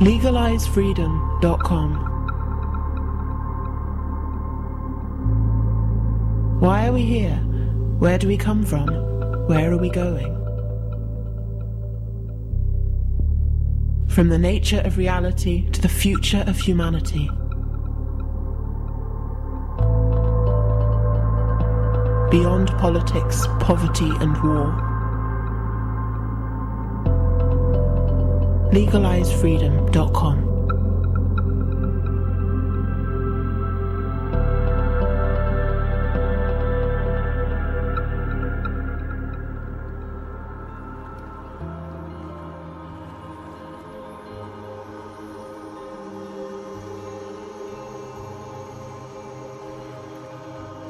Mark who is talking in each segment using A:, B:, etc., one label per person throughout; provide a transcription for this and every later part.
A: LegalizeFreedom.com. Why are we here? Where do we come from? Where are we going? From the nature of reality to the future of humanity. Beyond politics, poverty and war. LegalizeFreedom.com.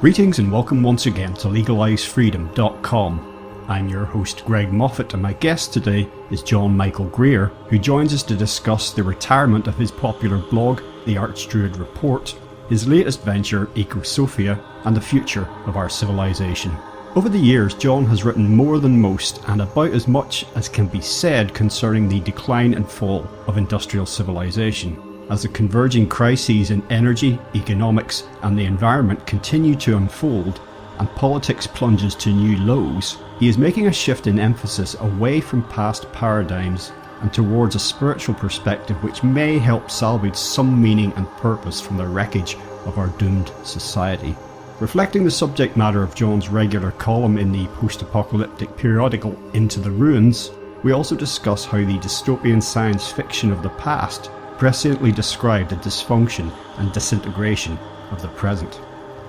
B: Greetings and welcome once again to LegalizeFreedom.com. I'm your host Greg Moffat, and my guest today is John Michael Greer, who joins us to discuss the retirement of his popular blog, the Archdruid Report, his latest venture, Ecosophia, and the future of our civilization. Over the years, John has written more than most and about as much as can be said concerning the decline and fall of industrial civilization. As the converging crises in energy, economics and the environment continue to unfold and politics plunges to new lows, he is making a shift in emphasis away from past paradigms and towards a spiritual perspective which may help salvage some meaning and purpose from the wreckage of our doomed society. Reflecting the subject matter of John's regular column in the post-apocalyptic periodical Into the Ruins, we also discuss how the dystopian science fiction of the past presciently described the dysfunction and disintegration of the present.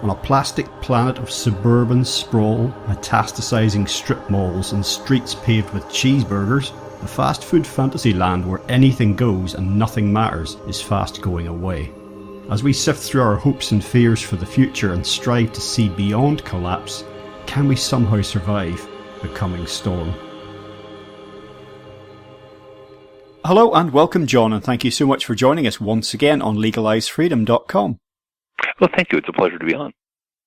B: On a plastic planet of suburban sprawl, metastasizing strip malls and streets paved with cheeseburgers, the fast food fantasy land where anything goes and nothing matters is fast going away. As we sift through our hopes and fears for the future and strive to see beyond collapse, can we somehow survive the coming storm? Hello and welcome, John, and thank you so much for joining us once again on LegalizeFreedom.com.
C: Well, thank you. It's a pleasure to be on.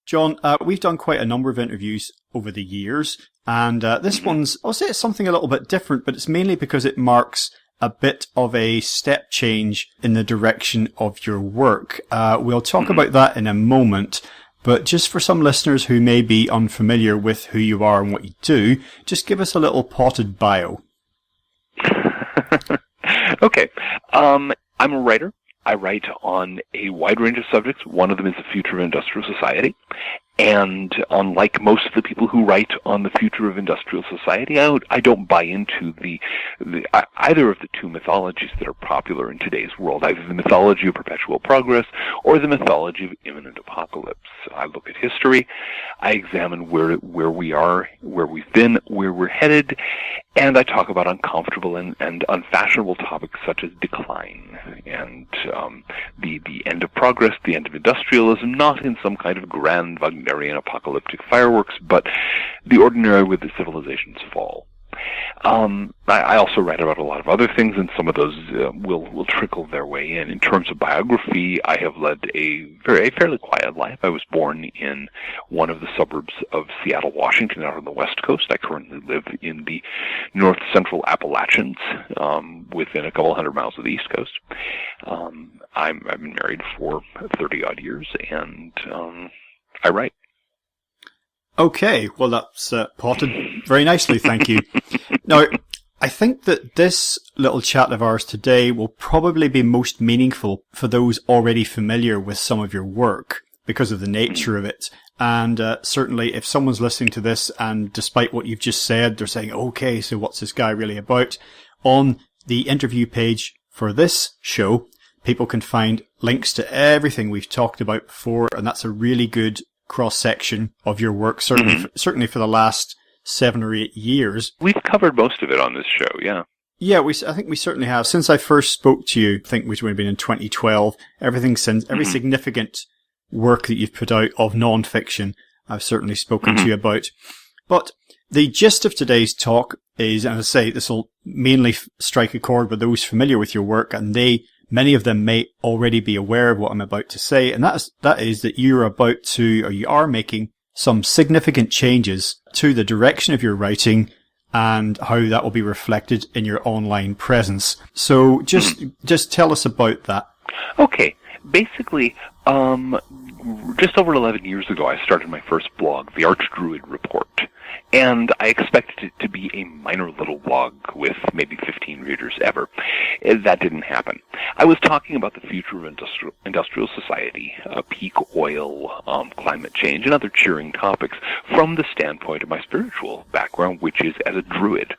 B: John, we've done quite a number of interviews over the years, and this one's, I'll say it's something a little bit different, but it's mainly because it marks a bit of a step change in the direction of your work. We'll talk about that in a moment, but just for some listeners who may be unfamiliar with who you are and what you do, just give us a little potted bio.
C: Okay. I'm a writer. I write on a wide range of subjects. One of them is the future of industrial society. And unlike most of the people who write on the future of industrial society, I don't buy into either of the two mythologies that are popular in today's world, either the mythology of perpetual progress or the mythology of imminent apocalypse. I look at history, I examine where we are, where we've been, where we're headed, and I talk about uncomfortable and unfashionable topics such as decline and the end of progress, the end of industrialism, not in some kind of grand Wagnerian apocalyptic fireworks, but the ordinary with the civilization's fall. I also write about a lot of other things, and some of those will trickle their way in. In terms of biography, I have led a fairly quiet life. I was born in one of the suburbs of Seattle, Washington, out on the West Coast. I currently live in the north central Appalachians, within a couple hundred miles of the East Coast. I've been married for 30-odd years, and I write.
B: Okay, well that's potted very nicely, thank you. Now, I think that this little chat of ours today will probably be most meaningful for those already familiar with some of your work because of the nature of it. And certainly if someone's listening to this and despite what you've just said, they're saying, okay, so what's this guy really about? On the interview page for this show, people can find links to everything we've talked about before, and that's a really good cross-section of your work, certainly for the last 7 or 8 years.
C: We've covered most of it on this show, yeah.
B: Yeah, I think we certainly have. Since I first spoke to you, I think which would have been in 2012, everything since, every significant work that you've put out of non-fiction, I've certainly spoken to you about. But the gist of today's talk is, and I say this will mainly strike a chord with those familiar with your work, and many of them may already be aware of what I'm about to say, and that is that you are making some significant changes to the direction of your writing and how that will be reflected in your online presence. So just tell us about that.
C: Okay. Basically, just over 11 years ago, I started my first blog, the Archdruid Report. And I expected it to be a minor little blog with maybe 15 readers ever. That didn't happen. I was talking about the future of industrial society, peak oil, climate change, and other cheering topics from the standpoint of my spiritual background, which is as a druid.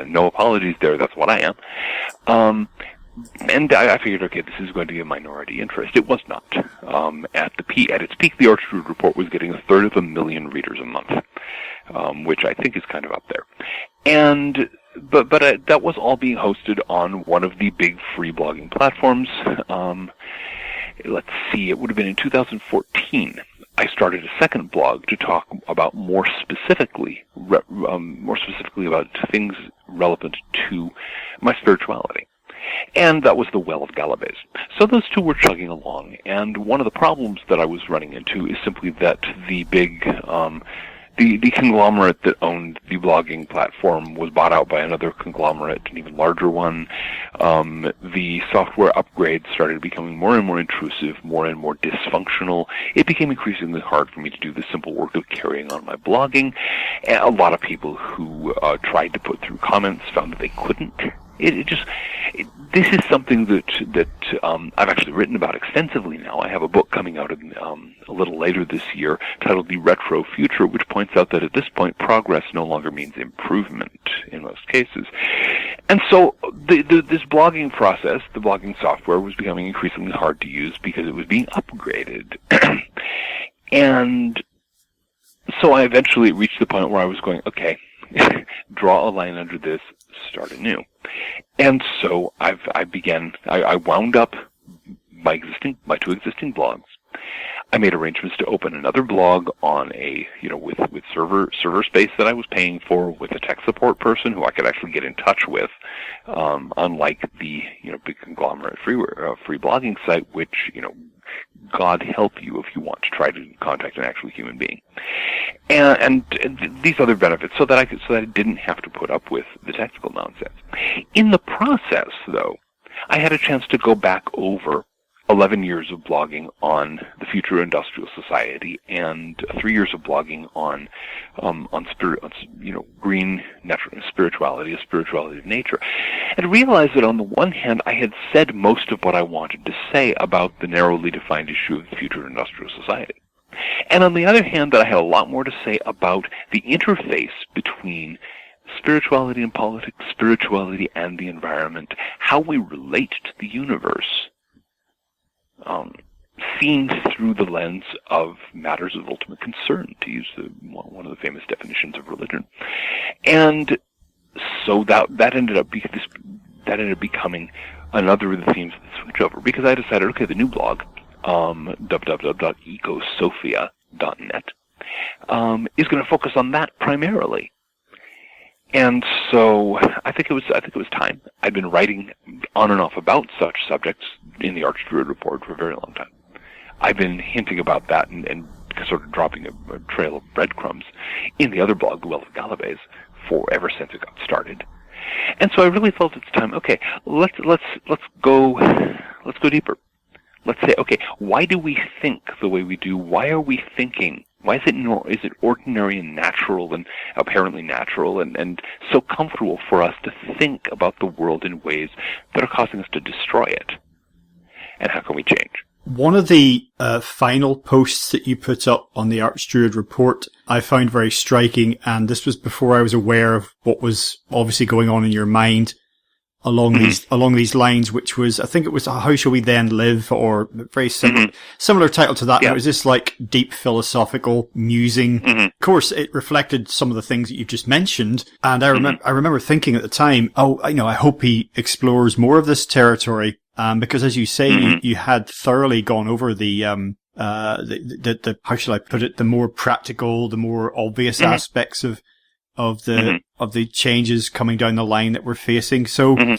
C: No apologies there, that's what I am. And I figured, okay, this is going to be a minority interest. It was not. At its peak, the Archdruid Report was getting 1/3 of a million readers a month, which I think is kind of up there. And but that was all being hosted on one of the big free blogging platforms. Let's see, it would have been in 2014. I started a second blog to talk about more specifically about things relevant to my spirituality. And that was the Well of Galabes. So those two were chugging along, and one of the problems that I was running into is simply that the big, the conglomerate that owned the blogging platform was bought out by another conglomerate, an even larger one. The software upgrades started becoming more and more intrusive, more and more dysfunctional. It became increasingly hard for me to do the simple work of carrying on my blogging. And a lot of people who tried to put through comments found that they couldn't. This is something that I've actually written about extensively now. I have a book coming out a little later this year titled The Retro Future, which points out that at this point, progress no longer means improvement in most cases. And so this blogging process, the blogging software, was becoming increasingly hard to use because it was being upgraded. And so I eventually reached the point where I was going, okay, draw a line under this, start anew. And so I wound up my two existing blogs. I made arrangements to open another blog on with server space that I was paying for, with a tech support person who I could actually get in touch with, unlike the big conglomerate free blogging site, which God help you if you want to try to contact an actual human being, and these other benefits, so that I didn't have to put up with the technical nonsense. In the process, though, I had a chance to go back over 11 years of blogging on the future industrial society and 3 years of blogging on green natural spirituality, a spirituality of nature, and realized that on the one hand I had said most of what I wanted to say about the narrowly defined issue of the future industrial society, and on the other hand that I had a lot more to say about the interface between spirituality and politics, spirituality and the environment, how we relate to the universe, seen through the lens of matters of ultimate concern, to use one of the famous definitions of religion. And so that ended up becoming another of the themes of the switchover, because I decided, okay, the new blog, www.ecosophia.net, is going to focus on that primarily. And so I think it was time. I'd been writing on and off about such subjects in the Archdruid Report for a very long time. I've been hinting about that and sort of dropping a trail of breadcrumbs in the other blog, The Well of Galabes, ever since it got started. And so I really felt it's time. Okay, let's go deeper. Let's say, okay, why do we think the way we do? Why are we thinking? Why is it ordinary and natural and apparently natural and so comfortable for us to think about the world in ways that are causing us to destroy it? And how can we change?
B: One of the final posts that you put up on the Archdruid Report I found very striking, and this was before I was aware of what was obviously going on in your mind along these lines, which was, I think it was How Shall We Then Live, or very similar title to that. Yeah. And it was this like deep philosophical musing. Of course, it reflected some of the things that you just mentioned, and I remember thinking at the time, I hope he explores more of this territory. Because as you say, you had thoroughly gone over the how shall I put it, the more practical, the more obvious aspects of the changes coming down the line that we're facing. So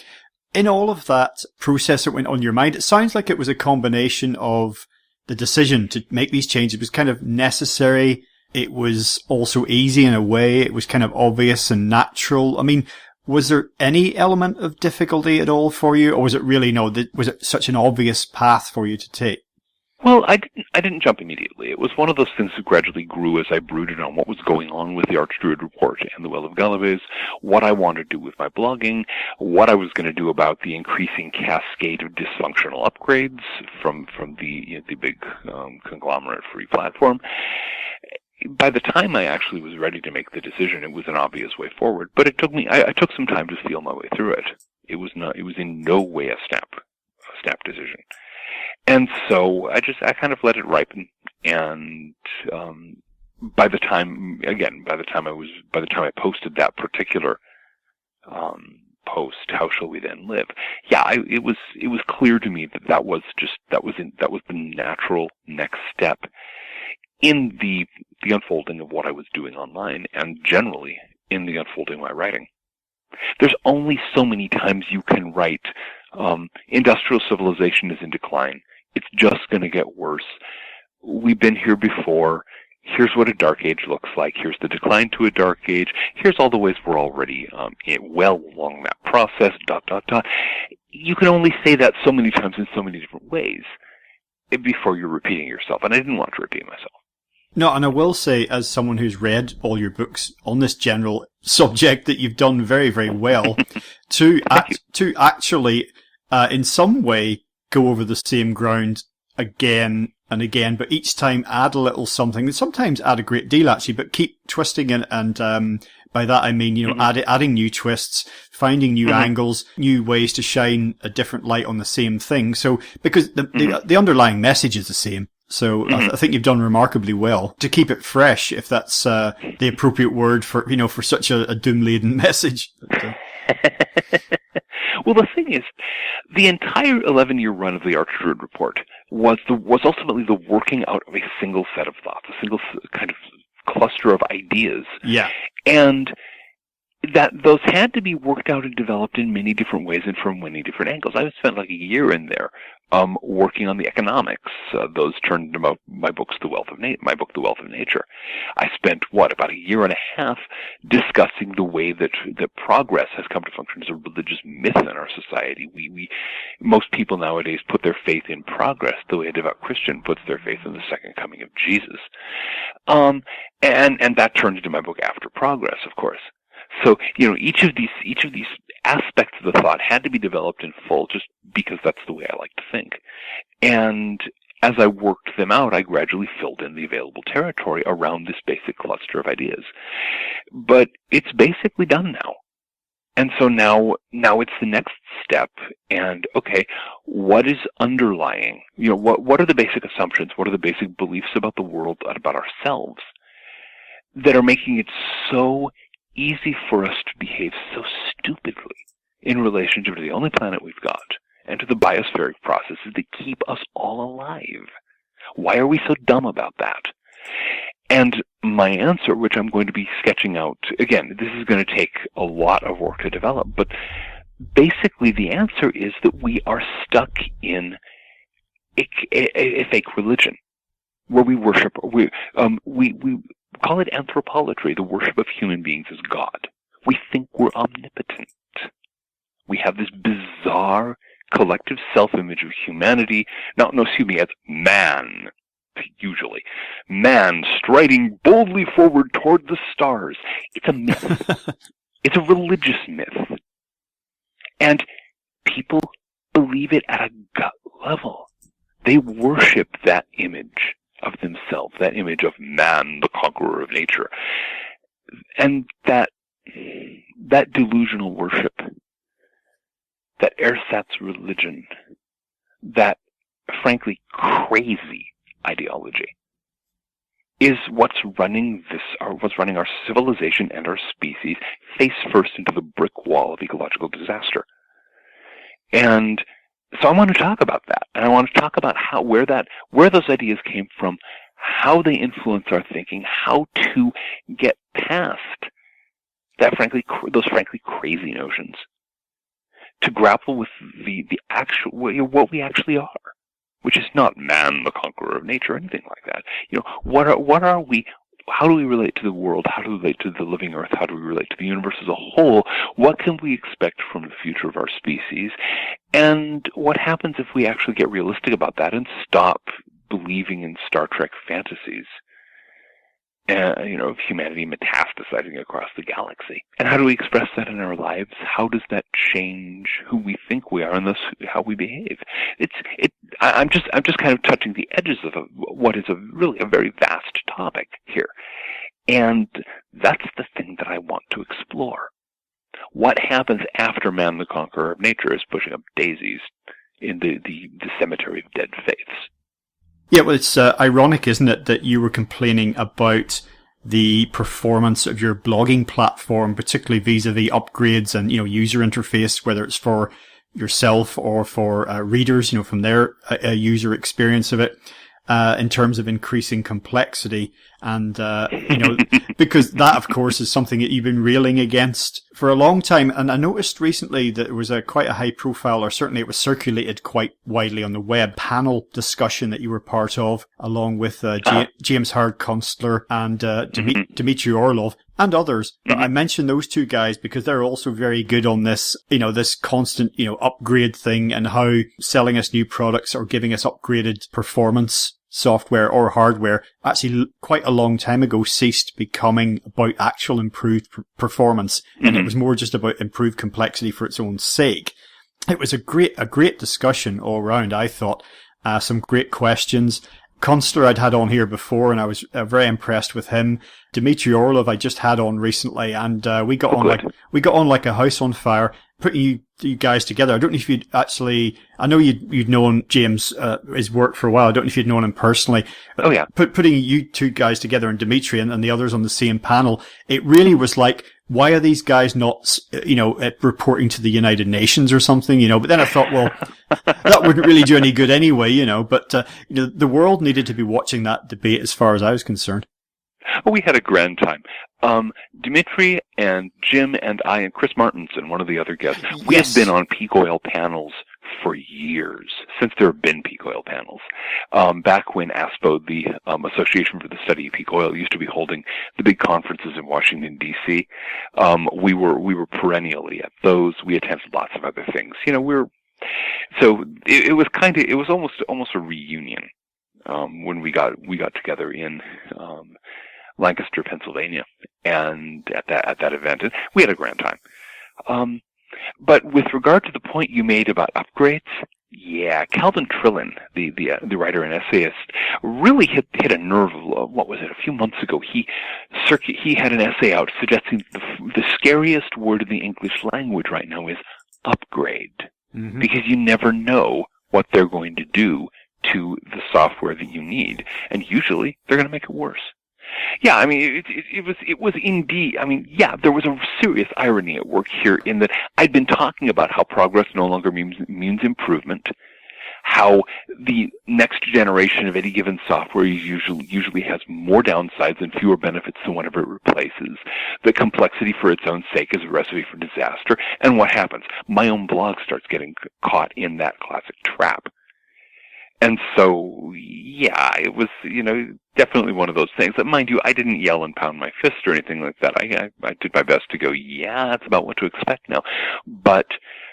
B: in all of that process that went on in your mind, it sounds like it was a combination of the decision to make these changes was kind of necessary. it was also easy in a way. It was kind of obvious and natural. I mean, was there any element of difficulty at all for you, or was it really was it such an obvious path for you to take?
C: Well, I didn't jump immediately. It was one of those things that gradually grew as I brooded on what was going on with the Archdruid Report and the Well of Gallivez, what I wanted to do with my blogging, what I was going to do about the increasing cascade of dysfunctional upgrades from the big conglomerate free platform. By the time I actually was ready to make the decision, it was an obvious way forward. But it took me. I took some time to feel my way through it. It was in no way a snap decision. And so I kind of let it ripen, and by the time I posted that particular post, how shall we then live? Yeah, it was clear to me that was the natural next step in the unfolding of what I was doing online, and generally in the unfolding of my writing. There's only so many times you can write, industrial civilization is in decline. It's just going to get worse. We've been here before. Here's what a dark age looks like. Here's the decline to a dark age. Here's all the ways we're already well along that process, ... You can only say that so many times in so many different ways before you're repeating yourself, and I didn't want to repeat myself.
B: No, and I will say, as someone who's read all your books on this general subject, that you've done very, very well to actually, in some way, go over the same ground again and again, but each time add a little something, and sometimes add a great deal actually, but keep twisting it, and by that I mean, adding new twists, finding new angles, new ways to shine a different light on the same thing. So, because the underlying message is the same. So I think you've done remarkably well to keep it fresh, if that's the appropriate word for such a doom-laden message.
C: Well, the thing is, the entire 11-year run of the Archdruid Report was ultimately the working out of a single set of thoughts, a single kind of cluster of ideas.
B: Yeah.
C: And that those had to be worked out and developed in many different ways and from many different angles. I spent like a year in there working on the economics. Those turned into my book, The Wealth of Nature. I spent, about a year and a half discussing the way that progress has come to function as a religious myth in our society. Most people nowadays put their faith in progress the way a devout Christian puts their faith in the second coming of Jesus. And that turned into my book After Progress, of course. So, each of these aspects of the thought had to be developed in full, just because that's the way I like to think. And as I worked them out, I gradually filled in the available territory around this basic cluster of ideas. But it's basically done now. And so now it's the next step, and okay, what is underlying? What are the basic assumptions? What are the basic beliefs about the world, about ourselves, that are making it so easy for us to behave so stupidly in relationship to the only planet we've got and to the biospheric processes that keep us all alive? Why are we so dumb about that? And my answer, which I'm going to be sketching out, again, this is going to take a lot of work to develop, but basically the answer is that we are stuck in a fake religion where we worship, we call it anthropolatry, the worship of human beings as God. We think we're omnipotent. We have this bizarre collective self-image of humanity. It's man, usually. Man striding boldly forward toward the stars. It's a myth. It's a religious myth. And people believe it at a gut level. They worship that image of themselves, that image of man, the conqueror of nature. And that delusional worship, that ersatz religion, that frankly crazy ideology is what's running our civilization and our species face first into the brick wall of ecological disaster. And so I want to talk about that, and I want to talk about where those ideas came from, how they influence our thinking, how to get past those frankly crazy notions, to grapple with the actual what we actually are, which is not man, the conqueror of nature, or anything like that. What are we how do we relate to the world? How do we relate to the living Earth? How do we relate to the universe as a whole? What can we expect from the future of our species? And what happens if we actually get realistic about that and stop believing in Star Trek fantasies? Of humanity metastasizing across the galaxy. And how do we express that in our lives? How does that change who we think we are and thus how we behave? I'm just kind of touching the edges of what is really a very vast topic here. And that's the thing that I want to explore. What happens after man, the conqueror of nature, is pushing up daisies in the cemetery of dead faiths?
B: Yeah, well, it's ironic, isn't it, that you were complaining about the performance of your blogging platform, particularly vis-a-vis upgrades and, user interface, whether it's for yourself or for readers, from their user experience of it, in terms of increasing complexity. And, because that, of course, is something that you've been railing against for a long time. And I noticed recently that there was quite a high profile, or certainly it was circulated quite widely on the web, panel discussion that you were part of, along with James Howard-Kunstler and Dmitry Orlov and others. But I mentioned those two guys because they're also very good on this, this constant, upgrade thing, and how selling us new products or giving us upgraded performance software or hardware actually quite a long time ago ceased becoming about actual improved performance, and it was more just about improved complexity for its own sake. It was a great discussion all around, I thought. Some great questions. Kunstler I'd had on here before, and I was very impressed with him. Dmitry Orlov I just had on recently, and we got on like a house on fire. Putting you guys together, I don't know if you'd actually. I know you'd known James his work for a while. I don't know if you'd known him personally. But
C: oh yeah,
B: putting you two guys together and Dmitry and the others on the same panel, it really was like, why are these guys not, reporting to the United Nations or something, But then I thought, well, that wouldn't really do any good anyway, But the world needed to be watching that debate as far as I was concerned.
C: Oh, we had a grand time. Dmitry and Jim and I and Chris Martinson, one of the other guests, we have been on peak oil panels for years, since there have been peak oil panels. Back when ASPO, the Association for the Study of Peak Oil, used to be holding the big conferences in Washington, D.C., we were perennially at those. We attended lots of other things. So it was almost a reunion when we got together in Lancaster, Pennsylvania, and at that event, and we had a grand time. But with regard to the point you made about upgrades, yeah, Calvin Trillin, the writer and essayist, really hit a nerve. What was it? A few months ago, he had an essay out suggesting the scariest word in the English language right now is upgrade, because you never know what they're going to do to the software that you need, and usually they're going to make it worse. Yeah, I mean, it was indeed, yeah, there was a serious irony at work here in that I'd been talking about how progress no longer means improvement, how the next generation of any given software usually has more downsides and fewer benefits than whatever it replaces, that complexity for its own sake is a recipe for disaster, and what happens? My own blog starts getting caught in that classic trap. And so, yeah, it was, definitely one of those things that, mind you, I didn't yell and pound my fist or anything like that. I did my best to go, yeah, that's about what to expect now. But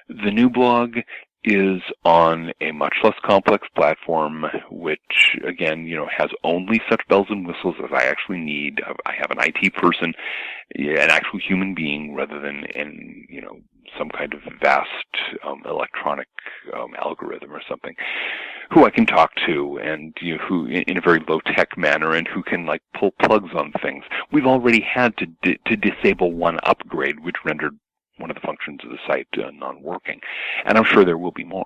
C: the new blog is on a much less complex platform, which, again, has only such bells and whistles as I actually need. I have an IT person, an actual human being, rather than some kind of vast electronic algorithm or something, who I can talk to, and who in a very low-tech manner, and who can pull plugs on things. We've already had to disable one upgrade, which rendered one of the functions of the site non-working, and I'm sure there will be more.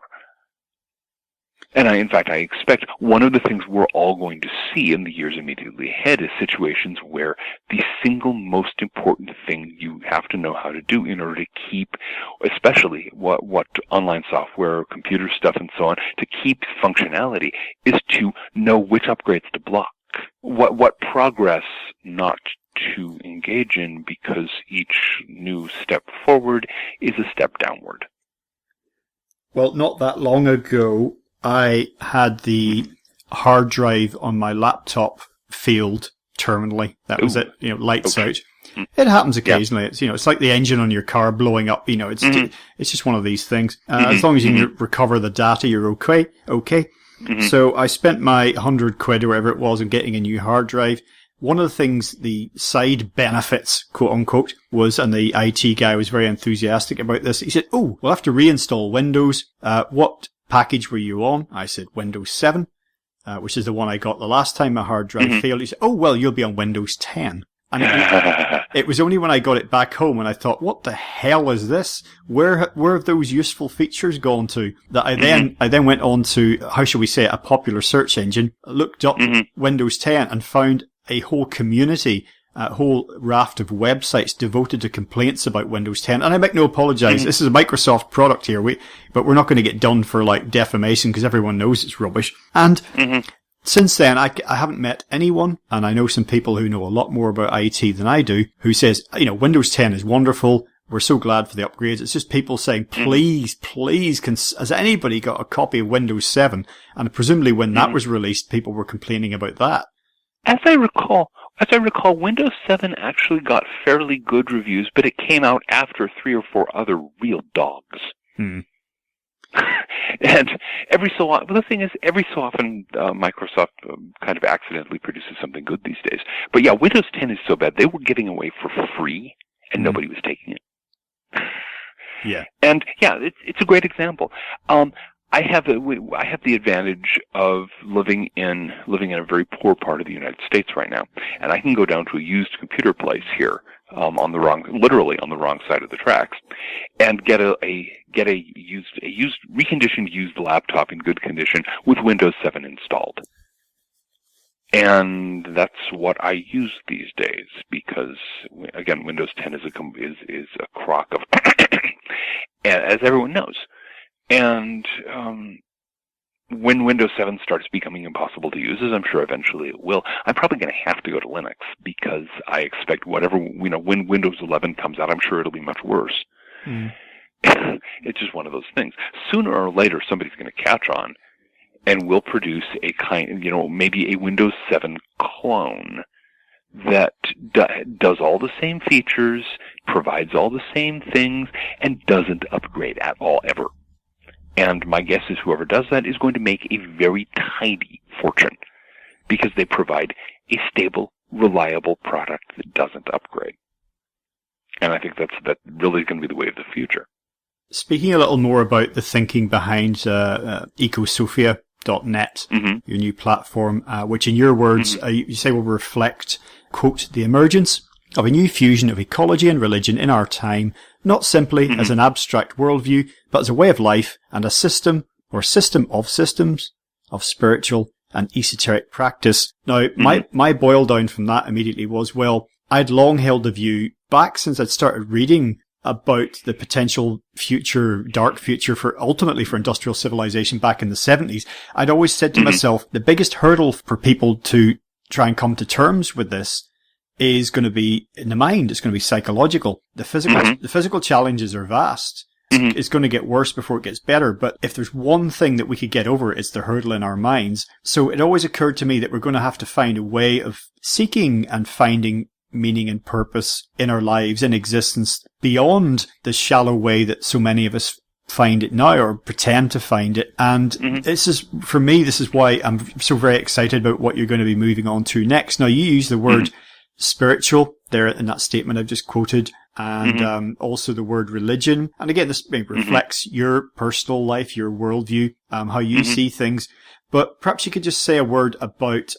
C: And in fact, I expect one of the things we're all going to see in the years immediately ahead is situations where the single most important thing you have to know how to do in order to keep, especially what online software, computer stuff and so on, to keep functionality, is to know which upgrades to block, what progress not to engage in, because each new step forward is a step downward.
B: Well, not that long ago, I had the hard drive on my laptop failed terminally. That was it. Lights
C: Okay.
B: out. It happens occasionally. It's it's like the engine on your car blowing up. It's just one of these things. As long as you can recover the data, you're okay. So I spent my £100 or whatever it was on getting a new hard drive. One of the things, the side benefits, quote unquote, was, and the IT guy was very enthusiastic about this. He said, "Oh, we'll have to reinstall Windows. What package were you on?" I said, "Windows 7, which is the one I got the last time my hard drive failed." He said, "Oh, well, you'll be on Windows 10. And it was only when I got it back home and I thought, what the hell is this? Where have those useful features gone to? That I then went on to, how shall we say it, a popular search engine, looked up Windows 10 and found a whole community, a whole raft of websites devoted to complaints about Windows 10. And I make no apologize. This is a Microsoft product here, but we're not going to get done for like defamation because everyone knows it's rubbish. And since then, I haven't met anyone, and I know some people who know a lot more about IT than I do, who says, Windows 10 is wonderful. We're so glad for the upgrades. It's just people saying, please, has anybody got a copy of Windows 7? And presumably when that was released, people were complaining about that.
C: As I recall, Windows 7 actually got fairly good reviews, but it came out after 3 or 4 other real dogs. And every so often, Microsoft kind of accidentally produces something good these days. But yeah, Windows 10 is so bad, they were giving away for free, and nobody was taking it.
B: Yeah.
C: And yeah, it's a great example. I have the advantage of living in a very poor part of the United States right now, and I can go down to a used computer place here, literally on the wrong side of the tracks, and get a reconditioned used laptop in good condition with Windows 7 installed. And that's what I use these days because, again, Windows 10 is a crock of, as everyone knows. And when Windows 7 starts becoming impossible to use, as I'm sure eventually it will, I'm probably going to have to go to Linux because I expect when Windows 11 comes out, I'm sure it'll be much worse. It's just one of those things. Sooner or later, somebody's going to catch on and will produce maybe a Windows 7 clone that does all the same features, provides all the same things, and doesn't upgrade at all ever. And my guess is whoever does that is going to make a very tidy fortune because they provide a stable, reliable product that doesn't upgrade. And I think that really is going to be the way of the future.
B: Speaking a little more about the thinking behind Ecosophia.net, your new platform, which in your words, you say will reflect, quote, the emergence of a new fusion of ecology and religion in our time, not simply as an abstract worldview, but as a way of life and a system or system of systems of spiritual and esoteric practice. Now, my boil down from that immediately was, well, I'd long held the view back since I'd started reading about the potential future, dark future ultimately for industrial civilization back in the 70s. I'd always said to myself, the biggest hurdle for people to try and come to terms with this is going to be in the mind. It's going to be psychological. The physical challenges are vast. It's going to get worse before it gets better. But if there's one thing that we could get over, it's the hurdle in our minds. So it always occurred to me that we're going to have to find a way of seeking and finding meaning and purpose in our lives, in existence, beyond the shallow way that so many of us find it now or pretend to find it. And this is, for me, this is why I'm so very excited about what you're going to be moving on to next. Now, you use the word spiritual there in that statement I've just quoted, and also the word religion. And again, this reflects your personal life, your worldview, how you see things. But perhaps you could just say a word about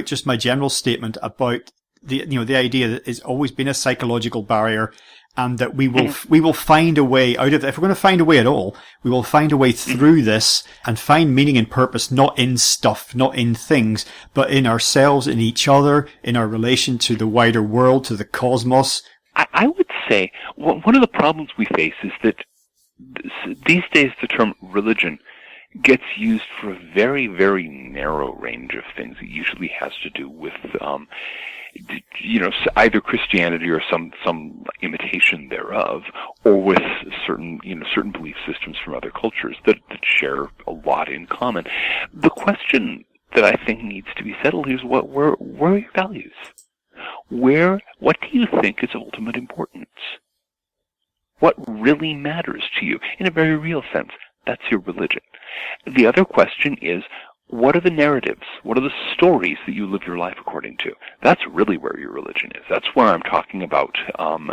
B: just my general statement about the idea that it's always been a psychological barrier, and that we will find a way out of it. If we're going to find a way at all, we will find a way through this and find meaning and purpose, not in stuff, not in things, but in ourselves, in each other, in our relation to the wider world, to the cosmos.
C: I would say one of the problems we face is that these days the term religion gets used for a very, very narrow range of things. It usually has to do with either Christianity or some imitation thereof, or with certain belief systems from other cultures that share a lot in common. The question that I think needs to be settled here is where are your values? What do you think is of ultimate importance? What really matters to you in a very real sense? That's your religion. The other question is, what are the narratives? What are the stories that you live your life according to? That's really where your religion is. That's where I'm talking about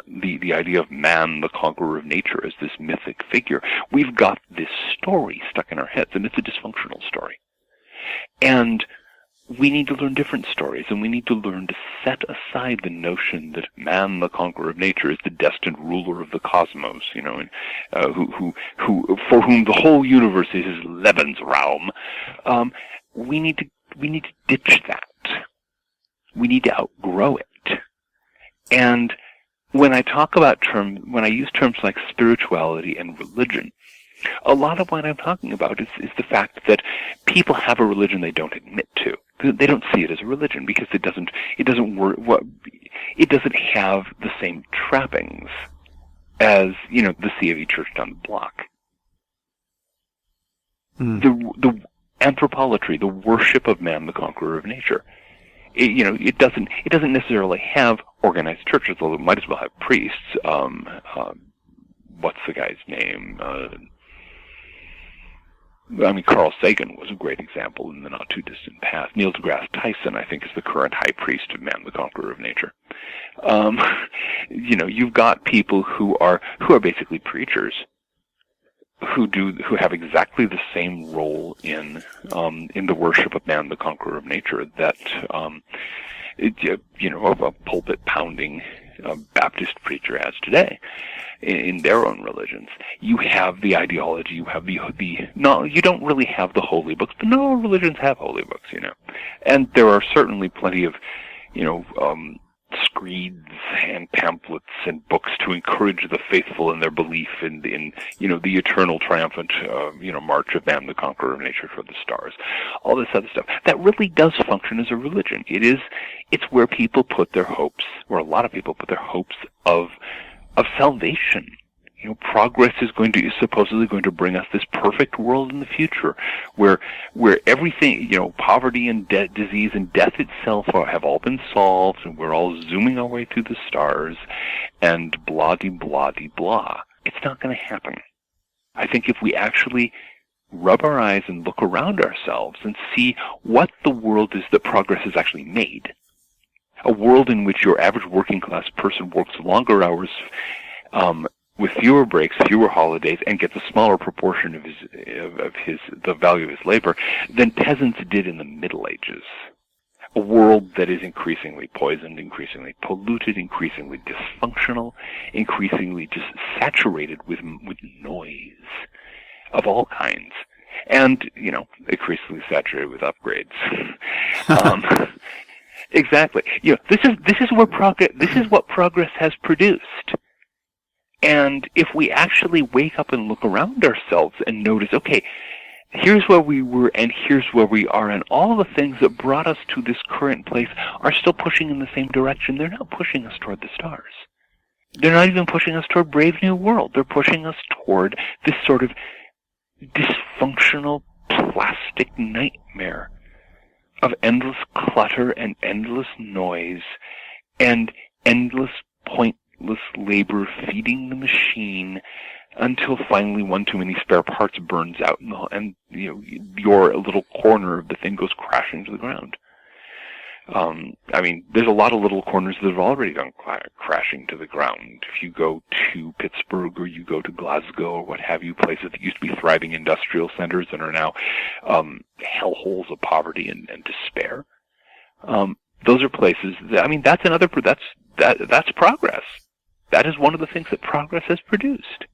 C: the idea of man, the conqueror of nature, as this mythic figure. We've got this story stuck in our heads, and it's a dysfunctional story. And we need to learn different stories, and we need to learn to set aside the notion that man, the conqueror of nature, is the destined ruler of the cosmos, and who for whom the whole universe is his Lebensraum. We need to ditch that. We need to outgrow it. And when I use terms like spirituality and religion, a lot of what I'm talking about is the fact that people have a religion they don't admit to. They don't see it as a religion because it doesn't have the same trappings as, the C of E church down the block. The anthropolatry, the worship of man, the conqueror of nature. It doesn't necessarily have organized churches, although it might as well have priests. What's the guy's name? Carl Sagan was a great example in the not-too-distant past. Neil deGrasse Tyson, I think, is the current high priest of man, the conqueror of nature. You've got people who are basically preachers, who have exactly the same role in the worship of man, the conqueror of nature, that of a pulpit-pounding Baptist preacher has today. In their own religions, you have the ideology, you have you don't really have the holy books, but no religions have holy books, and there are certainly plenty of, screeds and pamphlets and books to encourage the faithful in their belief in the eternal triumphant, march of man, the conqueror of nature toward the stars, all this other stuff. That really does function as a religion. It's where people put their hopes, where a lot of people put their hopes of salvation. Progress is supposedly going to bring us this perfect world in the future, where everything, poverty and disease and death itself have all been solved, and we're all zooming our way through the stars, and blah-de-blah-de-blah. It's not going to happen. I think if we actually rub our eyes and look around ourselves and see what the world is that progress has actually made, a world in which your average working class person works longer hours, with fewer breaks, fewer holidays, and gets a smaller proportion of the value of his labor than peasants did in the Middle Ages. A world that is increasingly poisoned, increasingly polluted, increasingly dysfunctional, increasingly just saturated with noise of all kinds, and increasingly saturated with upgrades. Exactly. This is what progress has produced. And if we actually wake up and look around ourselves and notice, okay, here's where we were and here's where we are, and all the things that brought us to this current place are still pushing in the same direction. They're not pushing us toward the stars. They're not even pushing us toward Brave New World. They're pushing us toward this sort of dysfunctional plastic nightmare of endless clutter and endless noise and endless pointless labor feeding the machine until finally one too many spare parts burns out and your little corner of the thing goes crashing to the ground. There's a lot of little corners that have already gone crashing to the ground. If you go to Pittsburgh or you go to Glasgow or what have you, places that used to be thriving industrial centers and are now hellholes of poverty and despair. Those are places that, that's progress. That is one of the things that progress has produced.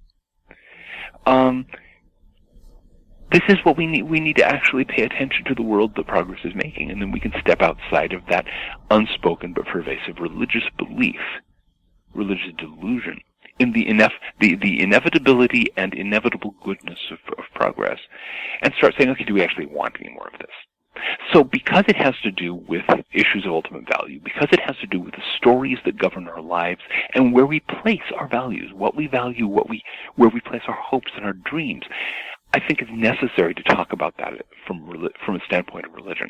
C: This is what we need. We need to actually pay attention to the world that progress is making, and then we can step outside of that unspoken but pervasive religious belief, religious delusion, in the inevitability and inevitable goodness of progress, and start saying, okay, do we actually want any more of this? So because it has to do with issues of ultimate value, because it has to do with the stories that govern our lives and where we place our values, what we value, where we place our hopes and our dreams, I think it's necessary to talk about that from a standpoint of religion.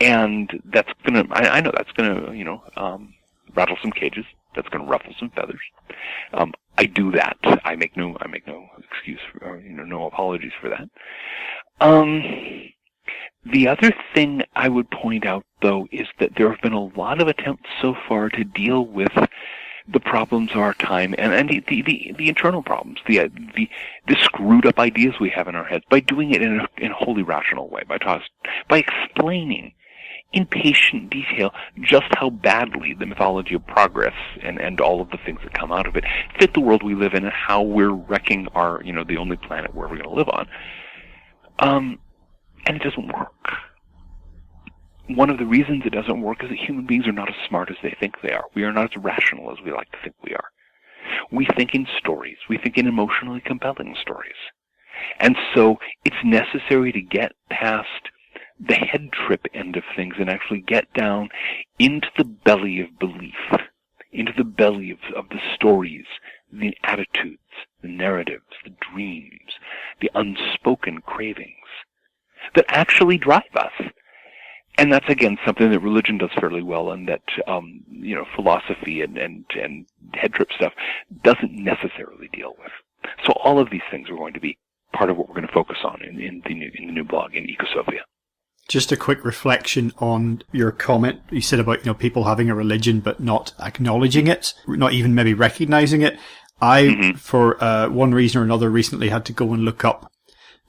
C: And that's gonna, I know that's gonna, rattle some cages. That's gonna ruffle some feathers. I do that. I make no excuse for, no apologies for that. The other thing I would point out, though, is that there have been a lot of attempts so far to deal with the problems of our time and the internal problems, the screwed up ideas we have in our heads, by doing it in a wholly rational way, by explaining in patient detail just how badly the mythology of progress and all of the things that come out of it fit the world we live in and how we're wrecking our, the only planet where we're going to live on. And it doesn't work. One of the reasons it doesn't work is that human beings are not as smart as they think they are. We are not as rational as we like to think we are. We think in stories. We think in emotionally compelling stories. And so it's necessary to get past the head trip end of things and actually get down into the belly of belief, into the belly of the stories, the attitudes, the narratives, the dreams, the unspoken cravings that actually drive us. And that's, again, something that religion does fairly well, and that, philosophy and head trip stuff doesn't necessarily deal with. So all of these things are going to be part of what we're going to focus on in the new blog, in Ecosophia.
B: Just a quick reflection on your comment. You said about, people having a religion but not acknowledging it, not even maybe recognizing it. I, for one reason or another, recently had to go and look up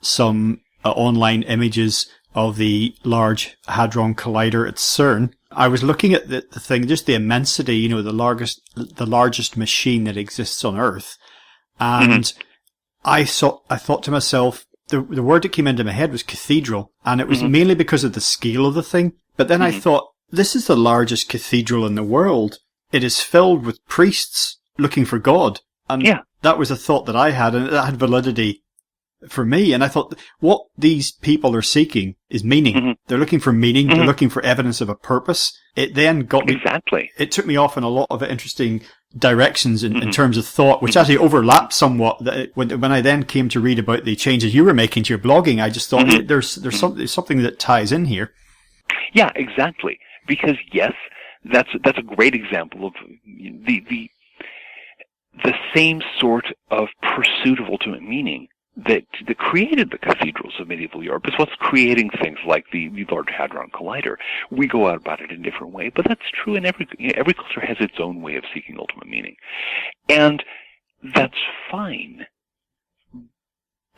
B: some online images of the Large Hadron Collider at CERN. I was looking at the thing, just the immensity, the largest machine that exists on Earth. And I thought to myself, the word that came into my head was cathedral, and it was mainly because of the scale of the thing. But then I thought, this is the largest cathedral in the world. It is filled with priests looking for God. And that was a thought that I had, and that had validity for me. And I thought, what these people are seeking is meaning. They're looking for meaning. They're looking for evidence of a purpose. It then got me.
C: Exactly.
B: It took me off in a lot of interesting directions in terms of thought, which actually overlapped somewhat. When I then came to read about the changes you were making to your blogging, I just thought there's something that ties in here.
C: Yeah, exactly. Because yes, that's a great example of the same sort of pursuit of ultimate meaning that created the cathedrals of medieval Europe. Is what's creating things like the Large Hadron Collider. We go out about it in a different way, but that's true in every culture has its own way of seeking ultimate meaning. And that's fine.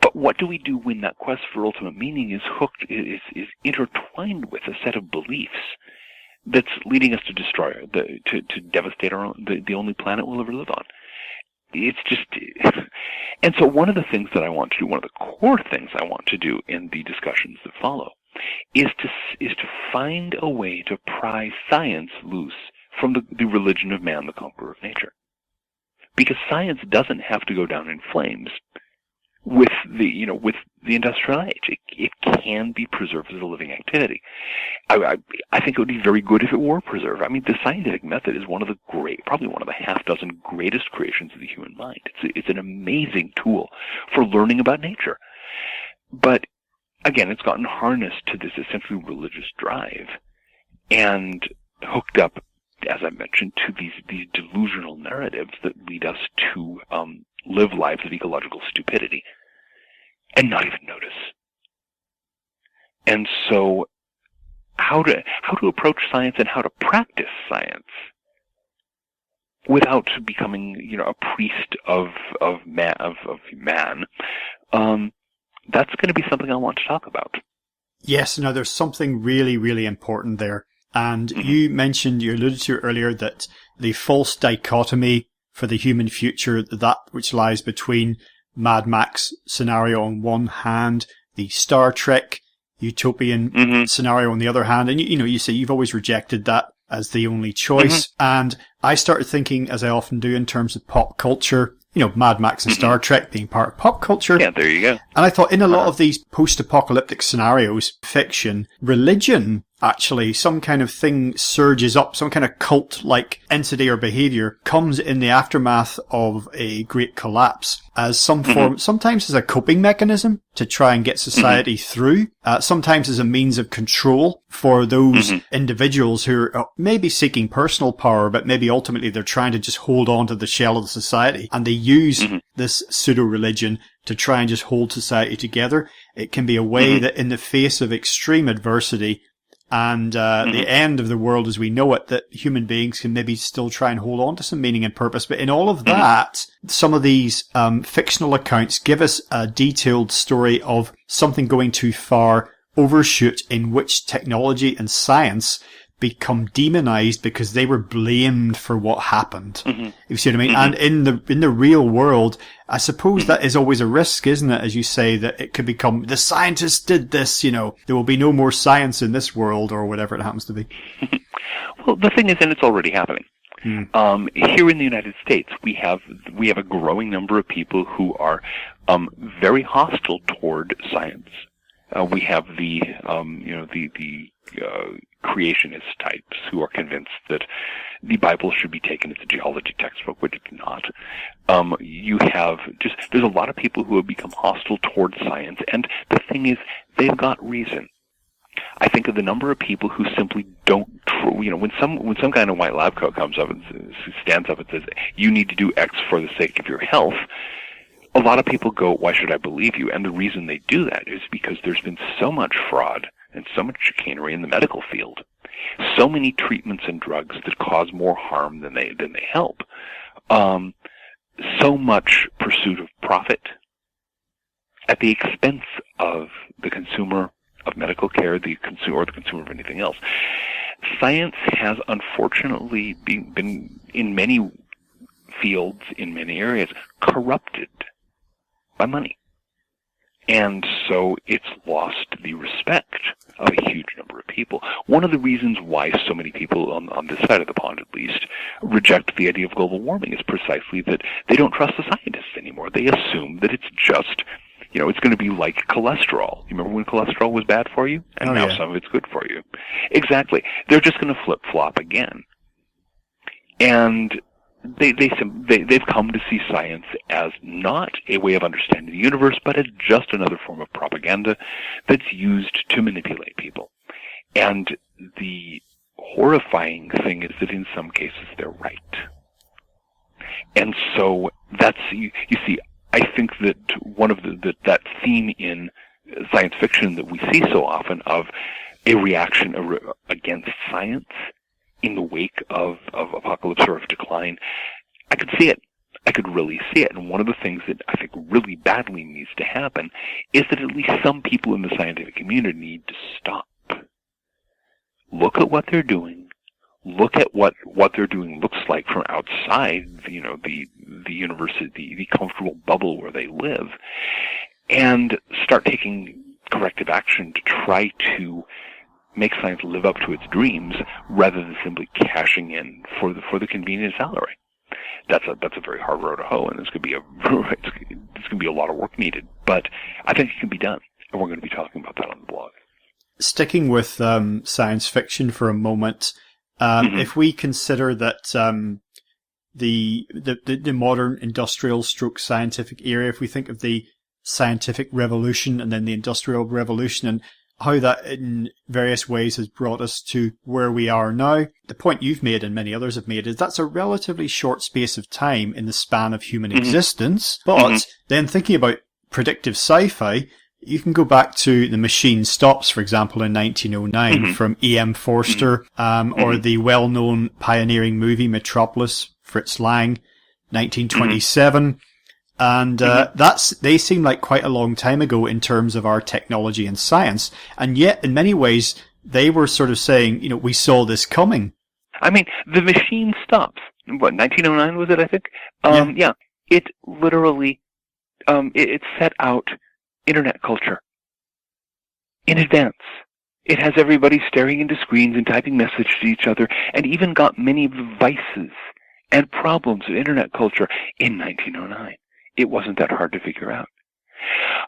C: But what do we do when that quest for ultimate meaning is is intertwined with a set of beliefs that's leading us to destroy, to devastate the only planet we'll ever live on? It's just, and so one of the things that I want to do, one of the core things I want to do in the discussions that follow, is to find a way to pry science loose from the religion of man, the conqueror of nature. Because science doesn't have to go down in flames with the industrial age. It can be preserved as a living activity. I think it would be very good if it were preserved. I mean, the scientific method is probably one of the half dozen greatest creations of the human mind. It's an amazing tool for learning about nature. But again, it's gotten harnessed to this essentially religious drive and hooked up, as I mentioned, to these delusional narratives that lead us to live lives of ecological stupidity and not even notice. And so how to approach science and how to practice science without becoming, a priest of man, that's going to be something I want to talk about.
B: Yes, now there's something really, really important there. And you alluded to earlier that the false dichotomy for the human future, that which lies between Mad Max scenario on one hand, the Star Trek utopian scenario on the other hand, and you say you've always rejected that as the only choice. And I started thinking, as I often do, in terms of pop culture, Mad Max and Star Trek being part of pop culture.
C: Yeah, there you go.
B: And I thought in a lot of these post-apocalyptic scenarios, fiction, religion actually some kind of thing surges up, some kind of cult-like entity or behavior comes in the aftermath of a great collapse as some form, sometimes as a coping mechanism to try and get society through, sometimes as a means of control for those individuals who are maybe seeking personal power, but maybe ultimately they're trying to just hold on to the shell of the society, and they use this pseudo-religion to try and just hold society together. It can be a way that in the face of extreme adversity and the end of the world as we know it, that human beings can maybe still try and hold on to some meaning and purpose. But in all of that, some of these fictional accounts give us a detailed story of something going too far, overshoot, in which technology and science become demonized because they were blamed for what happened. You see what I mean? And in the real world, I suppose that is always a risk, isn't it? As you say, that it could become, the scientists did this, you know, there will be no more science in this world, or whatever it happens to be.
C: Well, the thing is, and it's already happening. Here in the United States, we have a growing number of people who are very hostile toward science. We have the creationist types who are convinced that the Bible should be taken as a geology textbook, which it's not. There's a lot of people who have become hostile towards science, and the thing is, they've got reason. I think of the number of people who simply don't, when some guy in a white lab coat comes up and stands up and says, you need to do X for the sake of your health, a lot of people go, why should I believe you? And the reason they do that is because there's been so much fraud and so much chicanery in the medical field. So many treatments and drugs that cause more harm than they help. So much pursuit of profit at the expense of the consumer of medical care, or the consumer of anything else. Science has unfortunately been in many fields, in many areas, corrupted by money. And so it's lost the respect of a huge number of people. One of the reasons why so many people, on this side of the pond at least, reject the idea of global warming is precisely that they don't trust the scientists anymore. They assume that it's just, it's going to be like cholesterol. You remember when cholesterol was bad for you? And now some of it's good for you. Exactly. They're just going to flip-flop again. And they've come to see science as not a way of understanding the universe, but as just another form of propaganda that's used to manipulate people. And the horrifying thing is that in some cases they're right. And so you see, I think that one of that theme in science fiction that we see so often of a reaction against science in the wake of apocalypse or of decline, I could see it. I could really see it. And one of the things that I think really badly needs to happen is that at least some people in the scientific community need to stop. Look at what they're doing. Look at what they're doing looks like from outside, the university, the comfortable bubble where they live, and start taking corrective action to try to make science live up to its dreams rather than simply cashing in for the convenient salary. That's a very hard road to hoe, and there's going to be a lot of work needed. But I think it can be done, and we're going to be talking about that on the blog.
B: Sticking with science fiction for a moment, if we consider that the modern industrial stroke scientific era, if we think of the scientific revolution and then the industrial revolution and how that in various ways has brought us to where we are now, the point you've made and many others have made is that's a relatively short space of time in the span of human existence. But then thinking about predictive sci-fi, you can go back to The Machine Stops, for example, in 1909 from E.M. Forster, or the well-known pioneering movie Metropolis, Fritz Lang, 1927. And they seem like quite a long time ago in terms of our technology and science. And yet, in many ways, they were sort of saying, we saw this coming.
C: I mean, The Machine Stops. What, 1909 was it, I think? Yeah. It literally, it set out internet culture in advance. It has everybody staring into screens and typing messages to each other, and even got many of the vices and problems of internet culture in 1909. It wasn't that hard to figure out.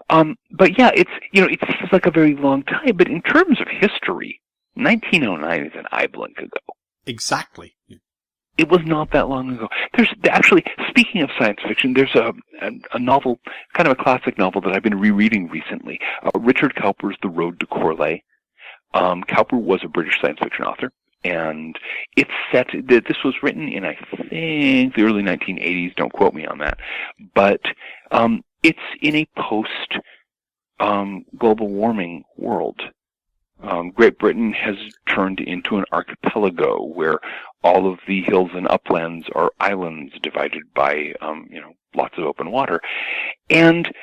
C: But yeah, it's like a very long time, but in terms of history, 1909 is an eye blink ago.
B: Exactly.
C: It was not that long ago. There's actually, speaking of science fiction, there's a novel, kind of a classic novel that I've been rereading recently. Richard Cowper's The Road to Corley. Cowper was a British science fiction author, and it's set, this was written in, I think, the early 1980s, don't quote me on that, but it's in a post-global warming world. Great Britain has turned into an archipelago where all of the hills and uplands are islands divided by, lots of open water. And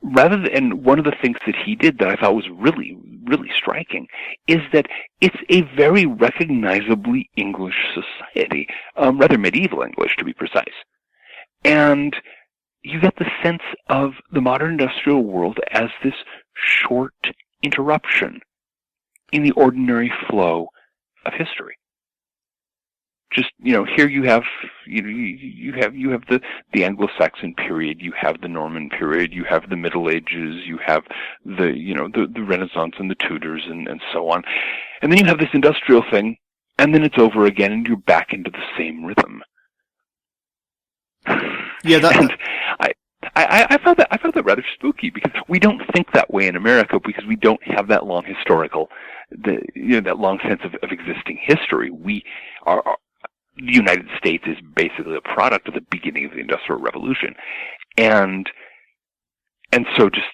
C: one of the things that he did that I thought was really, really striking is that it's a very recognizably English society, rather medieval English to be precise. And you get the sense of the modern industrial world as this short interruption in the ordinary flow of history. Just, here you have the Anglo-Saxon period, you have the Norman period, you have the Middle Ages, you have the Renaissance and the Tudors and so on. And then you have this industrial thing, and then it's over again and you're back into the same rhythm.
B: Yeah,
C: and I found that rather spooky because we don't think that way in America because we don't have that long historical, that long sense of existing history. The United States is basically a product of the beginning of the Industrial Revolution, and so just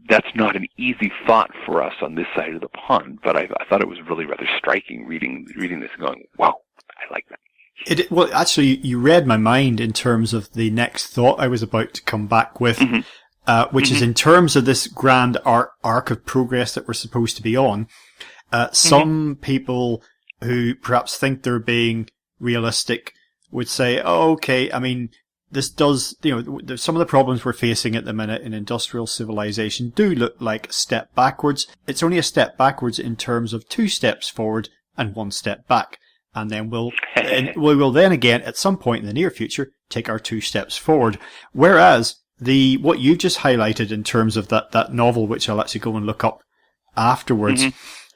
C: that's not an easy thought for us on this side of the pond. But I thought it was really rather striking reading this and going, wow, I like that.
B: Well, actually, you read my mind in terms of the next thought I was about to come back with, which is in terms of this grand arc of progress that we're supposed to be on. Some people who perhaps think they're being realistic would say, oh, okay, I mean, this does, some of the problems we're facing at the minute in industrial civilization do look like a step backwards. It's only a step backwards in terms of 2 steps forward and 1 step back. And then we will then again, at some point in the near future, take our 2 steps forward. Whereas what you just highlighted in terms of that novel, which I'll actually go and look up afterwards,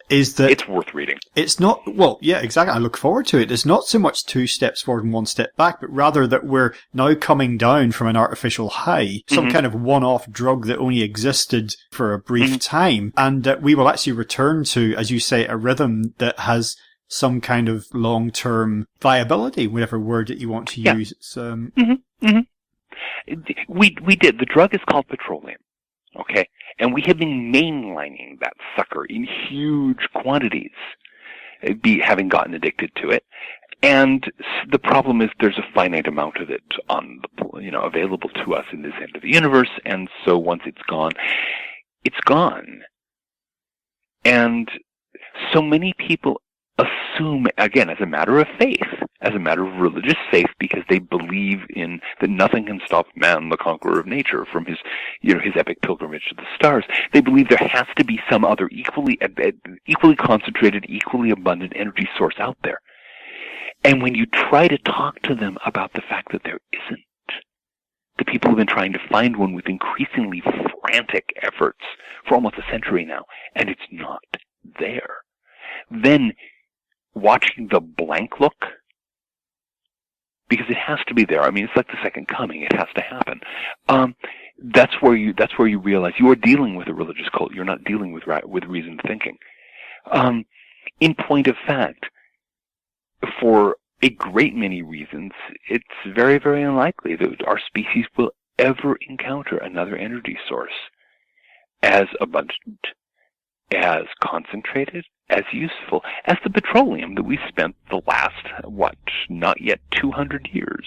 B: is that
C: it's worth reading.
B: It's not, well, yeah, exactly. I look forward to it. It's not so much 2 steps forward and 1 step back, but rather that we're now coming down from an artificial high, some kind of one-off drug that only existed for a brief time. And we will actually return to, as you say, a rhythm that has some kind of long-term viability, whatever word that you want to use. It's,
C: We did. The drug is called petroleum. Okay? And we have been mainlining that sucker in huge quantities, having gotten addicted to it. And the problem is there's a finite amount of it available to us in this end of the universe. And so once it's gone, it's gone. And so many people assume, again, as a matter of faith, as a matter of religious faith, because they believe in that nothing can stop man, the conqueror of nature, from his epic pilgrimage to the stars. They believe there has to be some other equally concentrated, equally abundant energy source out there. And when you try to talk to them about the fact that there isn't, the people have been trying to find one with increasingly frantic efforts for almost a century now, and it's not there. Then watching the blank look, because it has to be there. I mean, it's like the second coming. It has to happen. That's where you realize you are dealing with a religious cult. You're not dealing with reasoned thinking. In point of fact, for a great many reasons, it's very, very unlikely that our species will ever encounter another energy source as abundant, as concentrated, as useful as the petroleum that we spent the last, not yet 200 years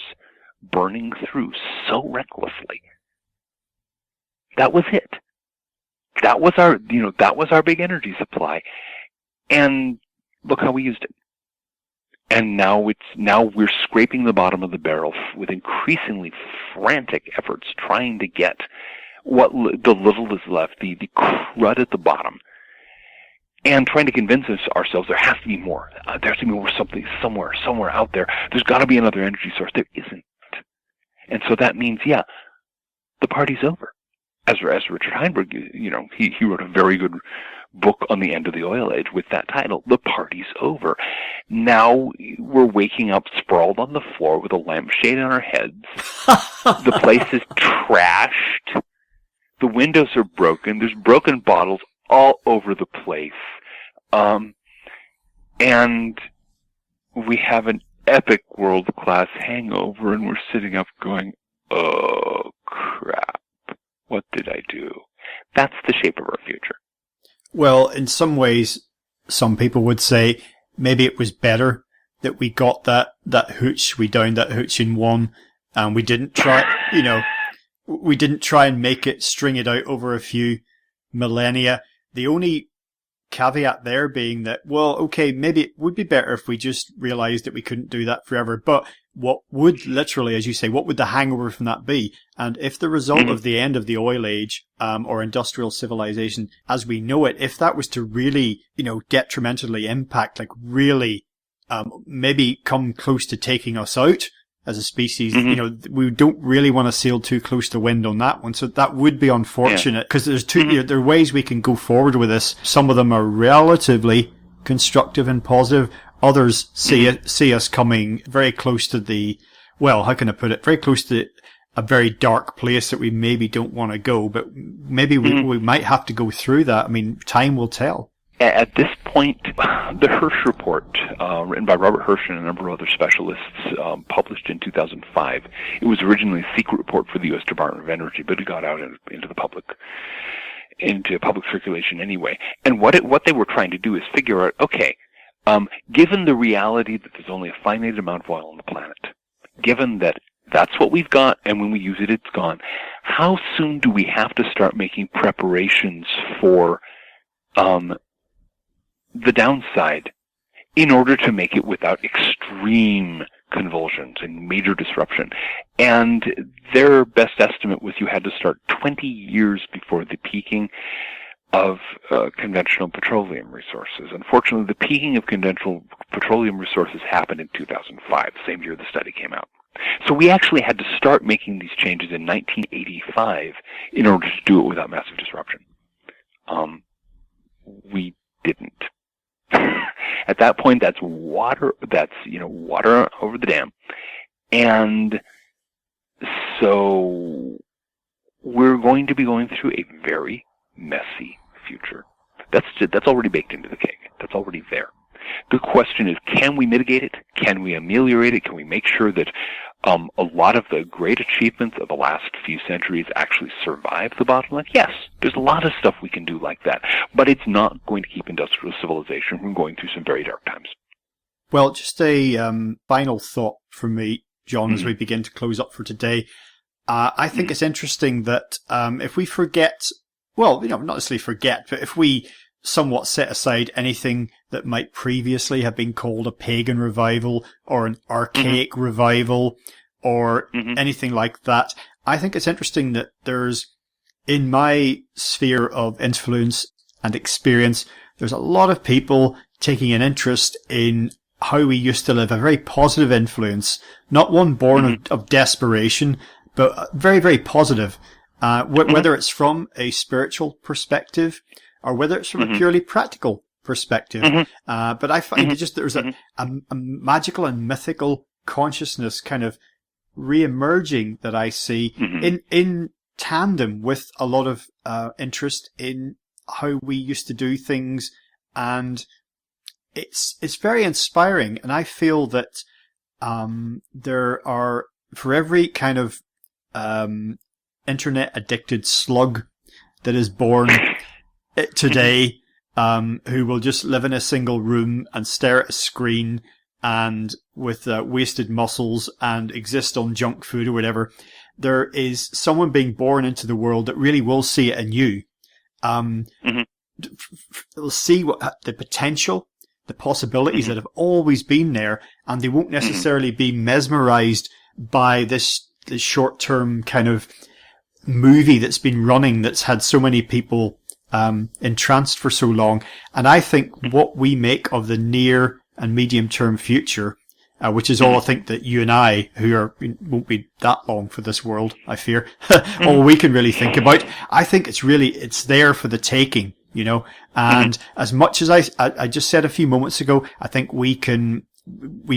C: burning through so recklessly. That was it. That was our big energy supply. And look how we used it. And now we're scraping the bottom of the barrel with increasingly frantic efforts trying to get what the little is left, the crud at the bottom. And trying to convince ourselves there has to be more. There has to be more, something somewhere out there. There's got to be another energy source. There isn't. And so that means, the party's over. As Richard Heinberg, he wrote a very good book on the end of the oil age with that title. The party's over. Now we're waking up sprawled on the floor with a lampshade on our heads. The place is trashed. The windows are broken. There's broken bottles all over the place. And we have an epic world-class hangover, and we're sitting up going, oh, crap. What did I do? That's the shape of our future.
B: Well, in some ways, some people would say maybe it was better that we got that hooch, we downed that hooch in one, and we didn't try, we didn't try and make it, string it out over a few millennia. The only caveat there being that, well, okay, maybe it would be better if we just realized that we couldn't do that forever, but what would literally, as you say, what would the hangover from that be? And if the result of the end of the oil age, or industrial civilization as we know it, if that was to really, detrimentally impact, like really, maybe come close to taking us out as a species, we don't really want to sail too close to wind on that one. So that would be unfortunate, because there's there are ways we can go forward with this. Some of them are relatively constructive and positive. Others see us coming very close to how can I put it? Very close to a very dark place that we maybe don't want to go, but maybe we might have to go through that. I mean, time will tell.
C: At this point, the Hirsch Report, written by Robert Hirsch and a number of other specialists, published in 2005. It was originally a secret report for the U.S. Department of Energy, but it got out into public circulation anyway. And what they were trying to do is figure out, okay, given the reality that there's only a finite amount of oil on the planet, given that that's what we've got, and when we use it, it's gone, how soon do we have to start making preparations for the downside in order to make it without extreme convulsions and major disruption? And their best estimate was you had to start 20 years before the peaking of conventional petroleum resources. Unfortunately, the peaking of conventional petroleum resources happened in 2005, the same year the study came out. So we actually had to start making these changes in 1985 in order to do it without massive disruption. We didn't. At that point, that's water over the dam. And so we're going to be going through a very messy future. That's already baked into the cake. That's already there. The question is, can we mitigate it? Can we ameliorate it? Can we make sure that a lot of the great achievements of the last few centuries actually survive the bottleneck? Yes, there's a lot of stuff we can do like that, but it's not going to keep industrial civilization from going through some very dark times.
B: Well, just a final thought from me, John, as we begin to close up for today. I think it's interesting that if we forget, well, not necessarily forget, but if we somewhat set aside anything that might previously have been called a pagan revival or an archaic revival or anything like that, I think it's interesting that there's, in my sphere of influence and experience, there's a lot of people taking an interest in how we used to live, a very positive influence, not one born of desperation, but very, very positive, whether it's from a spiritual perspective or whether it's from a purely practical perspective. But I find just there's a magical and mythical consciousness kind of re-emerging that I see in tandem with a lot of interest in how we used to do things, and it's very inspiring. And I feel that there are, for every kind of internet addicted slug that is born today, who will just live in a single room and stare at a screen and with wasted muscles and exist on junk food or whatever, there is someone being born into the world that really will see it anew. They'll see what the potential, the possibilities that have always been there, and they won't necessarily be mesmerized by this short-term kind of movie that's been running, that's had so many people entranced for so long. And I think what we make of the near and medium-term future, which is all I think that you and I, who won't be that long for this world, I fear, all we can really think about, I think it's there for the taking. And as much as I just said a few moments ago, I think we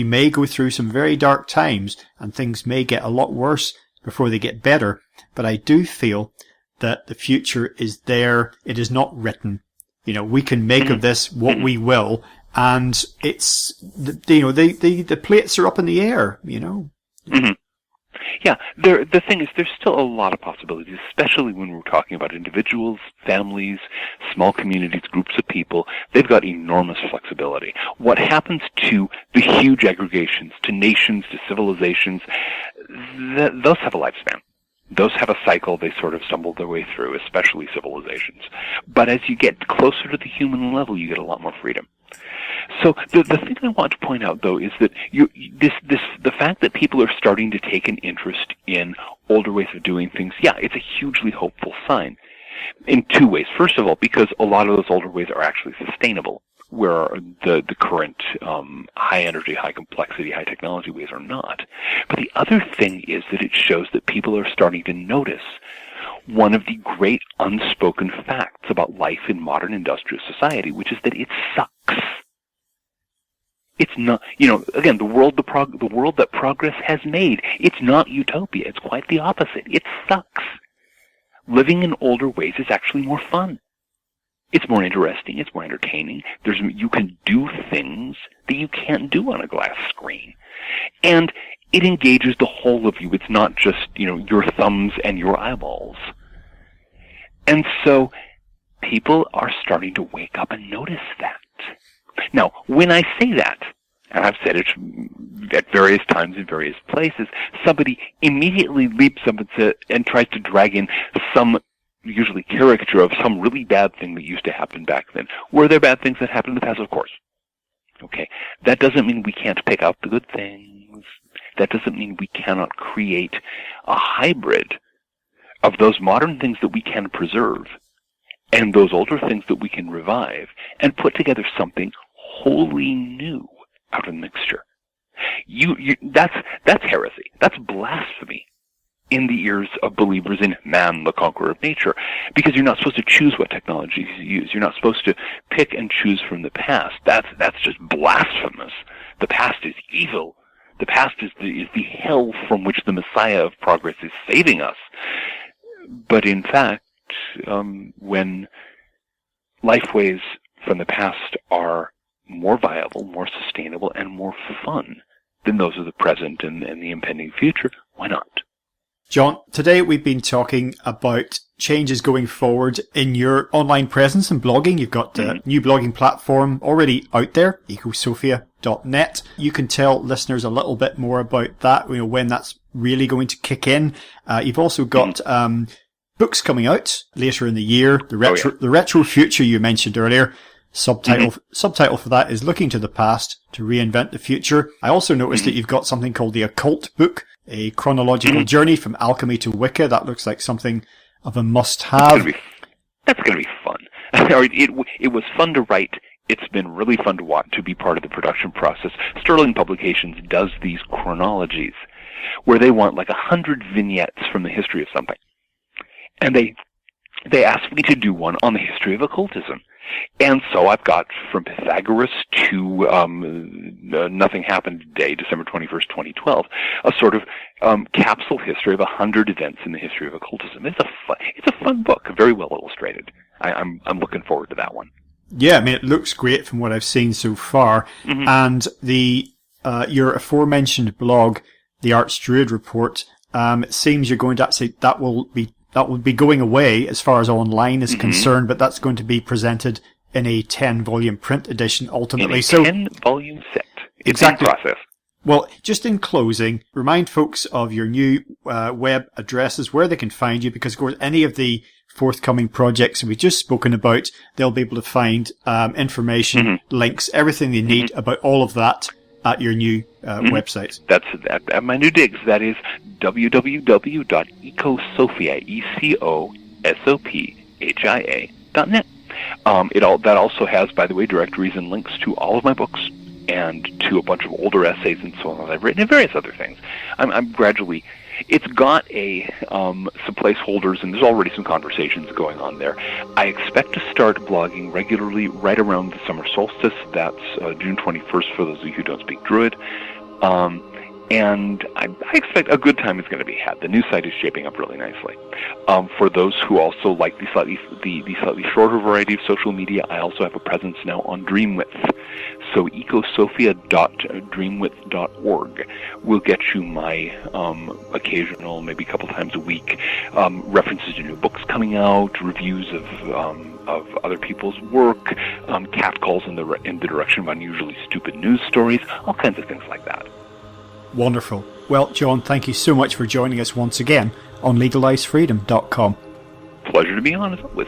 B: may go through some very dark times and things may get a lot worse before they get better. But I do feel that the future is there. It is not written. We can make of this what we will. And it's, the plates are up in the air,
C: Mm-hmm. Yeah, the thing is, there's still a lot of possibilities, especially when we're talking about individuals, families, small communities, groups of people. They've got enormous flexibility. What happens to the huge aggregations, to nations, to civilizations, those have a lifespan. Those have a cycle they sort of stumble their way through, especially civilizations. But as you get closer to the human level, you get a lot more freedom. So the thing I want to point out, though, is that the fact that people are starting to take an interest in older ways of doing things, yeah, it's a hugely hopeful sign in two ways. First of all, because a lot of those older ways are actually sustainable, where the current high energy, high complexity, high technology ways are not. But the other thing is that it shows that people are starting to notice one of the great unspoken facts about life in modern industrial society, which is that it sucks. It's not, again, the world that progress has made, it's not utopia. It's quite the opposite. It sucks. Living in older ways is actually more fun. It's more interesting. It's more entertaining. You can do things that you can't do on a glass screen. And it engages the whole of you. It's not just, your thumbs and your eyeballs. And so people are starting to wake up and notice that. Now, when I say that, and I've said it at various times in various places, somebody immediately leaps up and tries to drag in some, usually caricature of some really bad thing that used to happen back then. Were there bad things that happened in the past? Of course. Okay. That doesn't mean we can't pick out the good things. That doesn't mean we cannot create a hybrid of those modern things that we can preserve and those older things that we can revive and put together something wholly new out of the mixture. That's heresy. That's blasphemy in the ears of believers in man, the conqueror of nature, because you're not supposed to choose what technologies you use. You're not supposed to pick and choose from the past. That's just blasphemous. The past is evil. The past is the hell from which the Messiah of progress is saving us. But in fact, when lifeways from the past are more viable, more sustainable, and more fun than those of the present and the impending future, why not?
B: John, today we've been talking about changes going forward in your online presence and blogging. You've got a new blogging platform already out there, Ecosophia.net. You can tell listeners a little bit more about that, when that's really going to kick in. You've also got books coming out later in the year. The retro future you mentioned earlier. Subtitle for that is Looking to the Past to Reinvent the Future. I also noticed that you've got something called the Occult Book, a chronological journey from alchemy to Wicca. That looks like something of a must-have.
C: That's going to be fun. It was fun to write. It's been really fun to be part of the production process. Sterling Publications does these chronologies where they want like 100 vignettes from the history of something. And they asked me to do one on the history of occultism. And so I've got from Pythagoras to Nothing Happened Today, December 21st, 2012, a sort of capsule history of 100 events in the history of occultism. It's a fun book, very well illustrated. I'm looking forward to that one.
B: Yeah, it looks great from what I've seen so far. And your aforementioned blog, the Archdruid Report, it seems you're going to actually that will be going away as far as online is concerned, but that's going to be presented in a 10-volume print edition ultimately.
C: In a 10-volume set. It's
B: exactly.
C: in process.
B: Well, just in closing, remind folks of your new web addresses, where they can find you, because of course any of the forthcoming projects we've just spoken about, they'll be able to find information, links, everything they need about all of that at your new website.
C: That's at my new digs. That is www.ecosophia, ECOSOPHIA.net. That also has, by the way, directories and links to all of my books, and to a bunch of older essays and so on that I've written, and various other things. I'm gradually... It's got some placeholders, and there's already some conversations going on there. I expect to start blogging regularly right around the summer solstice. That's June 21st for those of you who don't speak Druid. And I expect a good time is going to be had. The new site is shaping up really nicely. For those who also like the slightly shorter variety of social media, I also have a presence now on Dreamwidth. So ecosophia.dreamwidth.org will get you my occasional, maybe a couple times a week, references to new books coming out, reviews of other people's work, catcalls in the direction of unusually stupid news stories, all kinds of things like that.
B: Wonderful. Well, John, thank you so much for joining us once again on legalizefreedom.com.
C: Pleasure to be on, as always.